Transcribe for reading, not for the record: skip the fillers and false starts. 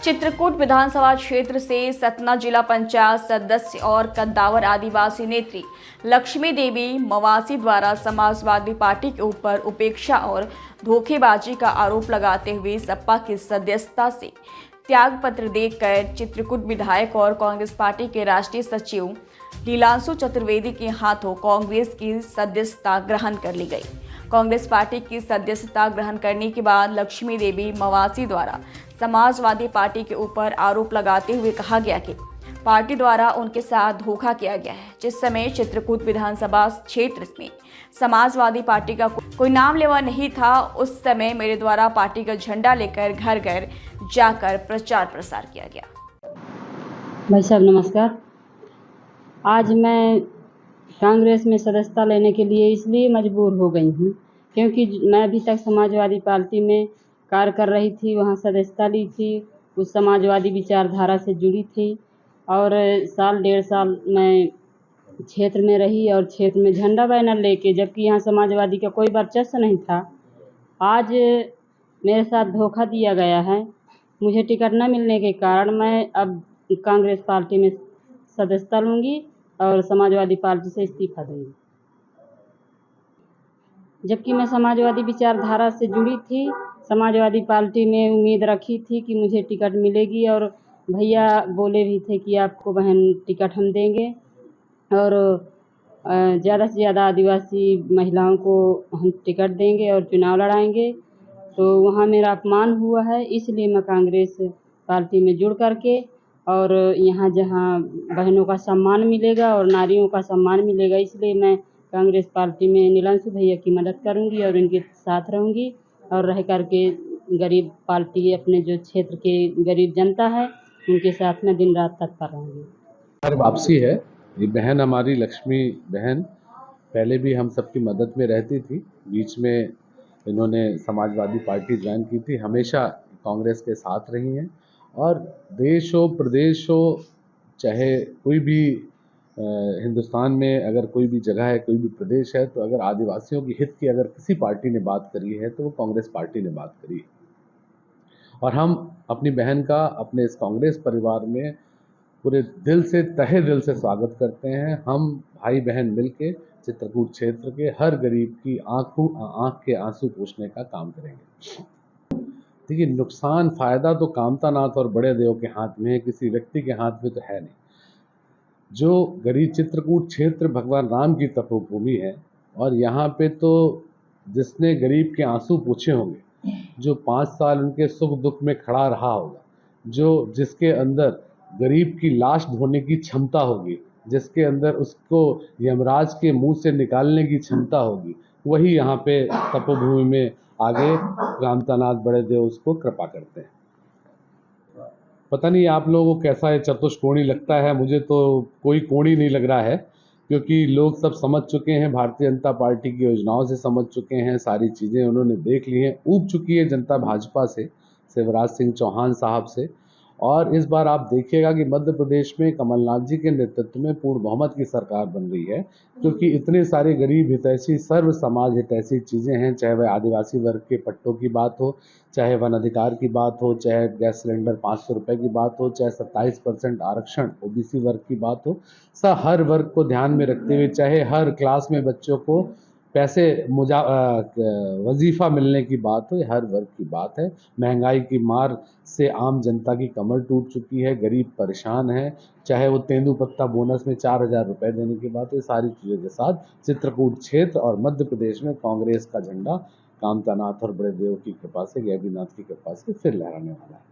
चित्रकूट विधानसभा क्षेत्र से सतना जिला पंचायत सदस्य और कद्दावर आदिवासी नेत्री लक्ष्मी देवी मवासी द्वारा समाजवादी पार्टी के ऊपर उपेक्षा और धोखेबाजी का आरोप लगाते हुए सपा की सदस्यता से त्याग पत्र देकर चित्रकूट विधायक और कांग्रेस पार्टी के राष्ट्रीय सचिव लीलांशु चतुर्वेदी के हाथों कांग्रेस की सदस्यता ग्रहण कर ली गई। कांग्रेस पार्टी की सदस्यता ग्रहण करने के बाद लक्ष्मी देवी मवासी द्वारा समाजवादी पार्टी के ऊपर आरोप लगाते हुए कहा गया कि पार्टी द्वारा उनके साथ धोखा किया गया है। जिस समय चित्रकूट विधानसभा क्षेत्र में समाजवादी पार्टी का कोई नाम लेवा नहीं था, उस समय मेरे द्वारा पार्टी का झंडा लेकर घर घर जाकर प्रचार प्रसार किया गया। भाई साहब नमस्कार। आज मैं कांग्रेस में सदस्यता लेने के लिए इसलिए मजबूर हो गई हूँ क्योंकि मैं अभी तक समाजवादी पार्टी में कार्य कर रही थी, वहाँ सदस्यता ली थी, उस समाजवादी विचारधारा से जुड़ी थी और साल डेढ़ साल मैं क्षेत्र में रही और क्षेत्र में झंडा बैनर लेके, जबकि यहाँ समाजवादी का कोई वर्चस्व नहीं था। आज मेरे साथ धोखा दिया गया है। मुझे टिकट न मिलने के कारण मैं अब कांग्रेस पार्टी में सदस्यता लूँगी और समाजवादी पार्टी से इस्तीफा दूँगी। जबकि मैं समाजवादी विचारधारा से जुड़ी थी, समाजवादी पार्टी में उम्मीद रखी थी कि मुझे टिकट मिलेगी और भैया बोले भी थे कि आपको बहन टिकट हम देंगे और ज़्यादा से ज़्यादा आदिवासी महिलाओं को हम टिकट देंगे और चुनाव लड़ाएंगे। तो वहाँ मेरा अपमान हुआ है, इसलिए मैं कांग्रेस पार्टी में जुड़ करके और यहाँ जहाँ बहनों का सम्मान मिलेगा और नारियों का सम्मान मिलेगा, इसलिए मैं कांग्रेस पार्टी में नीलांशु भैया की मदद करूँगी और इनके साथ रहूँगी और रह करके गरीब पार्टी अपने जो क्षेत्र के गरीब जनता है उनके साथ में दिन रात तत्पर रहूँगी। हमारी वापसी है। ये बहन हमारी लक्ष्मी बहन पहले भी हम सबकी मदद में रहती थी, बीच में इन्होंने समाजवादी पार्टी ज्वाइन की थी, हमेशा कांग्रेस के साथ रही हैं और देश हो प्रदेश हो चाहे कोई भी हिंदुस्तान में अगर कोई भी जगह है, कोई भी प्रदेश है, तो अगर आदिवासियों की हित की अगर किसी पार्टी ने बात करी है तो वो कांग्रेस पार्टी ने बात करी है। और हम अपनी बहन का अपने इस कांग्रेस परिवार में पूरे दिल से तहे दिल से स्वागत करते हैं। हम भाई बहन मिलके चित्रकूट क्षेत्र के हर गरीब की आंख के आंसू पोंछने का काम करेंगे। देखिए, नुकसान फायदा तो कामतानाथ और बड़े देव के हाथ में है, किसी व्यक्ति के हाथ में तो है नहीं। जो गरीब चित्रकूट क्षेत्र भगवान राम की तपोभूमि है और यहाँ पे तो जिसने गरीब के आंसू पूछे होंगे, जो 5 साल उनके सुख दुख में खड़ा रहा होगा, जिसके अंदर गरीब की लाश धोने की क्षमता होगी, जिसके अंदर उसको यमराज के मुंह से निकालने की क्षमता होगी, वही यहाँ पे तपोभूमि में आगे रामतानाथ बड़े देव उसको कृपा करते हैं। पता नहीं आप लोगों को कैसा है, चतुष्कोणी लगता है, मुझे तो कोई कोणी नहीं लग रहा है क्योंकि लोग सब समझ चुके हैं, भारतीय जनता पार्टी की योजनाओं से समझ चुके हैं, सारी चीज़ें उन्होंने देख ली हैं, ऊब चुकी है जनता भाजपा से, शिवराज सिंह चौहान साहब से। और इस बार आप देखिएगा कि मध्य प्रदेश में कमलनाथ जी के नेतृत्व में पूर्ण बहुमत की सरकार बन रही है, क्योंकि इतने सारे गरीब हितैषी सर्व समाज हितैषी चीज़ें हैं, चाहे वह आदिवासी वर्ग के पट्टों की बात हो, चाहे वन अधिकार की बात हो, चाहे गैस सिलेंडर 500 रुपये की बात हो, चाहे 27% आरक्षण ओबीसी वर्ग की बात हो, हर वर्ग को ध्यान में रखते हुए, चाहे हर क्लास में बच्चों को पैसे वजीफ़ा मिलने की बात हो, हर वर्ग की बात है। महंगाई की मार से आम जनता की कमर टूट चुकी है, गरीब परेशान है, चाहे वो तेंदुपत्ता बोनस में 4000 रुपये देने की बात है। सारी चीज़ों के साथ चित्रकूट क्षेत्र और मध्य प्रदेश में कांग्रेस का झंडा कामतानाथ और बड़े देव की कृपा से, गैबीनाथ की कृपा से फिर लहराने वाला है।